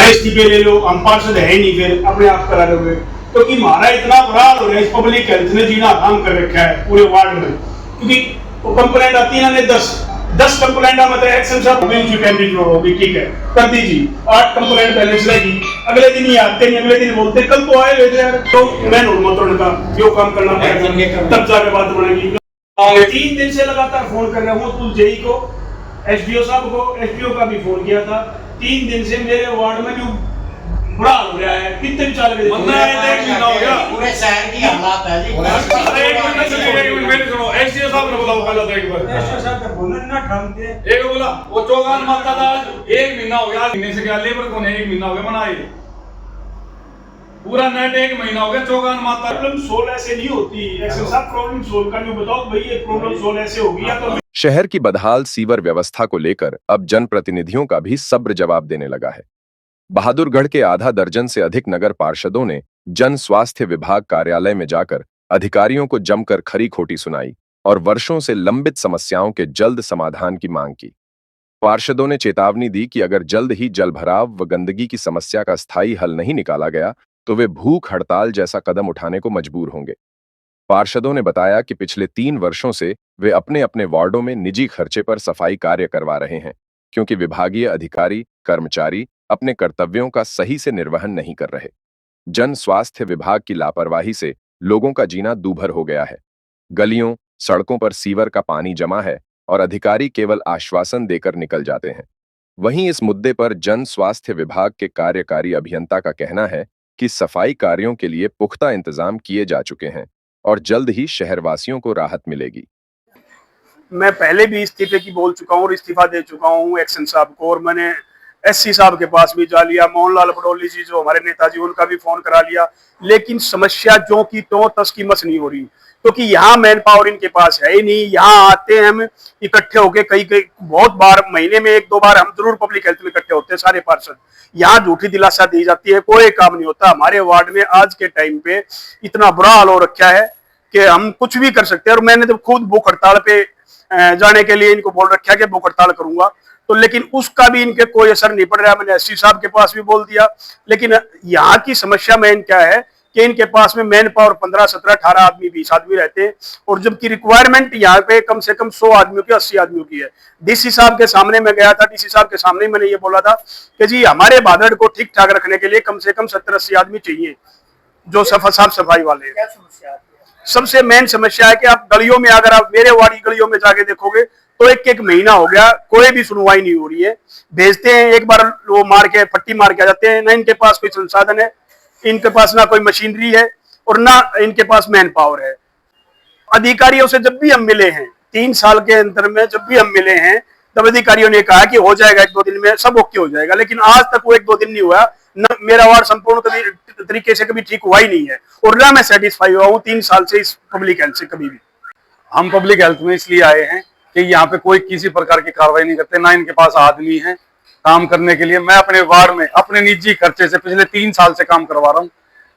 इस्तीफे ले लो, हम पार्षद है ही नहीं, फिर अपने आप करा दोगे। क्योंकि हमारा इतना बुरा हाल हो रहा है, इस पब्लिक हेल्थ ने जीना हराम कर रखा है पूरे वार्ड में। क्योंकि वो कंप्लेंट आती है ना, 10 कंप्लेंट मतलब एक्शन साहब होगी, ठीक है कर दीजिए, 8 कंप्लेंट बैलेंस रहेगी, अगले दिन ही आते नहीं, अगले दिन बोलते कल तो आए हुए थे यार, तो मैं का जो काम करना पड़ेगा तब जाके बात बनेगी। 3 दिन से लगातार फोन कर रहा हूँ तुल जेई को, एसडीओ साहब को, एसडीओ का भी फोन किया था। 3 दिन से मेरे वार्ड में जो बुरा हो गया है, कितने भी चाल रहे पूरे शहर की हालात है जी। सुनो, एसडीओ साहब ने बोला पहले तो एक बार एसडीओ साहब का बोलना ना ढंग एक बोला वो चौगान माता था, 1 महीना हो गया, महीने से क्या लेबर को नहीं 1 महीना हो गया बनाए, पूरा नेट 1 महीना हो गया चौगान माता। प्रॉब्लम सोल्व ऐसे नहीं होती, एक्शन साहब प्रॉब्लम सोल्व का जो बताओ भाई, ये प्रॉब्लम सोल्व ऐसे होगी या तो। शहर की बदहाल सीवर व्यवस्था को लेकर अब जनप्रतिनिधियों का भी सब्र जवाब देने लगा है। बहादुरगढ़ के आधा दर्जन से अधिक नगर पार्षदों ने जन स्वास्थ्य विभाग कार्यालय में जाकर अधिकारियों को जमकर खरी खोटी सुनाई और वर्षों से लंबित समस्याओं के जल्द समाधान की मांग की। पार्षदों ने चेतावनी दी कि अगर जल्द ही जलभराव व गंदगी की समस्या का स्थायी हल नहीं निकाला गया तो वे भूख हड़ताल जैसा कदम उठाने को मजबूर होंगे। पार्षदों ने बताया कि पिछले 3 वर्षों से वे अपने अपने वार्डों में निजी खर्चे पर सफाई कार्य करवा रहे हैं, क्योंकि विभागीय अधिकारी कर्मचारी अपने कर्तव्यों का सही से निर्वहन नहीं कर रहे। जन स्वास्थ्य विभाग की लापरवाही से लोगों का जीना दूभर हो गया है। गलियों, सड़कों पर सीवर का पानी जमा है और अधिकारी केवल आश्वासन देकर निकल जाते हैं। वहीं इस मुद्दे पर जन स्वास्थ्य विभाग के कार्यकारी अभियंता का कहना है कि सफाई कार्यों के लिए पुख्ता इंतजाम किए जा चुके हैं और जल्द ही शहरवासियों को राहत मिलेगी। मैं पहले भी इस्तीफे की बोल चुका हूँ और इस्तीफा दे चुका हूँ एक्शन साहब को, और मैंने एससी साहब के पास भी जा लिया, मोहनलाल पडोली जी जो हमारे नेताजी उनका भी फोन करा लिया, लेकिन समस्या जो की तो तस की मस नहीं हो रही, क्योंकि यहाँ मैन पावर इनके पास है ही नहीं। यहाँ आते हैं हम इकट्ठे होके, कई कई बहुत बार महीने में 1-2 बार हम जरूर पब्लिक हेल्थ में इकट्ठे होते हैं सारे पार्षद। यहाँ झूठी दिलासा दी जाती है, कोई काम नहीं होता। हमारे वार्ड में आज के टाइम पे इतना बुरा हाल हो रखा है कि हम कुछ भी कर सकते हैं, और मैंने तो खुद भूख हड़ताल पे जाने के लिए इनको बोल रखा है कि भूख हड़ताल करूंगा, तो लेकिन उसका भी इनके कोई असर नहीं पड़ रहा है। मैंने एससी साहब के पास भी बोल दिया, लेकिन यहाँ की समस्या मेन क्या है कि इनके पास में मैन पावर 15, 17, 18 आदमी, 20 आदमी रहते हैं, और जबकि रिक्वायरमेंट यहाँ पे कम से कम 100 आदमियों की, 80 आदमियों की है। डीसी साहब के सामने मैं गया था, डीसी साहब के सामने मैंने ये बोला था कि जी हमारे बादड़ को ठीक ठाक रखने के लिए कम से कम 70-80 आदमी चाहिए जो साफ सफाई वाले। सबसे मेन समस्या है कि आप गलियों में, अगर आप मेरे वाड़ी गलियों में जाके देखोगे तो 1-1 महीना हो गया कोई भी सुनवाई नहीं हो रही है। भेजते हैं एक बार, वो मार के पट्टी मार के आ जाते हैं। ना इनके पास कोई संसाधन है, इनके पास ना कोई मशीनरी है और ना इनके पास मैन पावर है। अधिकारियों से जब भी हम मिले हैं 3 साल के अंदर में, जब भी हम मिले हैं तब अधिकारियों ने कहा कि हो जाएगा 1-2 दिन में, सब ओके हो जाएगा, लेकिन आज तक वो 1-2 दिन नहीं हुआ। न मेरा वार्ड संपूर्ण कभी तरीके से कभी ठीक हुआ ही नहीं है, और ना मैं सेटिस्फाई हुआ हूँ 3 साल से इस पब्लिक हेल्थ से कभी भी। हम पब्लिक हेल्थ में इसलिए आए हैं कि यहाँ पे कोई किसी प्रकार की कार्रवाई नहीं करते, ना इनके पास आदमी है काम करने के लिए। मैं अपने वार्ड में अपने निजी खर्चे से पिछले 3 साल से काम करवा रहा हूँ।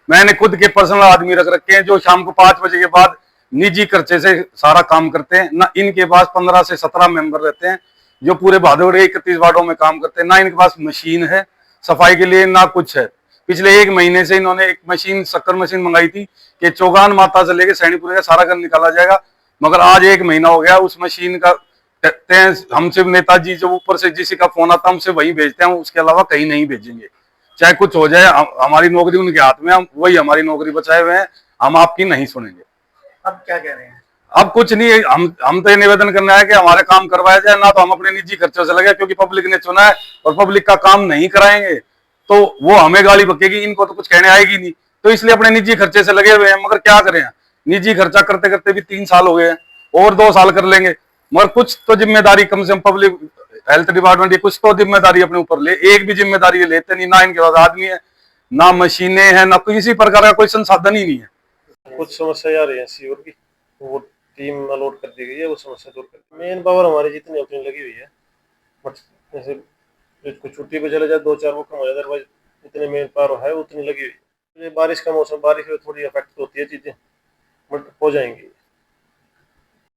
मैंने खुद के पर्सनल आदमी रख रखे हैं जो शाम को 5 बजे के बाद निजी खर्चे से सारा काम करते हैं। ना इनके पास 15 से 17 मेंबर रहते हैं जो पूरे बहादुरगढ़ 31 वार्डों में काम करते हैं। ना इनके पास मशीन है सफाई के लिए, ना कुछ है। पिछले 1 महीने से इन्होंने एक मशीन, शक्कर मशीन मंगाई थी कि चौगान माता से लेकर सैनीपुर का सारा घर निकाला जाएगा, मगर आज 1 महीना हो गया उस मशीन का। कहते हैं हमसे नेताजी जब ऊपर से किसी का फोन आता हमसे वही भेजते हैं, उसके अलावा कहीं नहीं भेजेंगे। चाहे कुछ हो जाए, हमारी नौकरी उनके हाथ में, हम वही हमारी नौकरी बचाए हुए हैं, हम आपकी नहीं सुनेंगे। अब क्या कह रहे हैं? अब कुछ नहीं, हम तो ये निवेदन करना है कि हमारे काम करवाया जाए, ना तो हम अपने निजी खर्चों से लगे, क्योंकि पब्लिक ने चुना है और पब्लिक का काम नहीं कराएंगे तो वो हमें गाली बकेगी, इनको तो कुछ कहने आएगी नहीं। तो इसलिए अपने निजी खर्चे से लगे हुए हैं, मगर क्या करें, निजी खर्चा करते करते भी 3 साल हो गए हैं, और 2 साल कर लेंगे, मगर कुछ तो जिम्मेदारी कम से कम पब्लिक हेल्थ डिपार्टमेंट कुछ तो जिम्मेदारी अपने ऊपर ले। एक भी जिम्मेदारी लेते नहीं, ना इनके पास आदमी है, ना मशीनें हैं, ना किसी प्रकार का कोई संसाधन ही नहीं है। कुछ समस्या आ रही है सीवर की, वो टीम अलॉट कर दी गई है, वो समस्या दूर कर दी। मेन पावर हमारी जितनी अपनी लगी हुई है, बट जैसे कुछ छुट्टी पे चले जाए 2-4 वो कम हो जाए, अदरवाइज जितने मेन पावर है उतनी लगी हुई है। बारिश का मौसम, बारिश में थोड़ी अफेक्ट होती है चीजें, बट हो जाएंगी।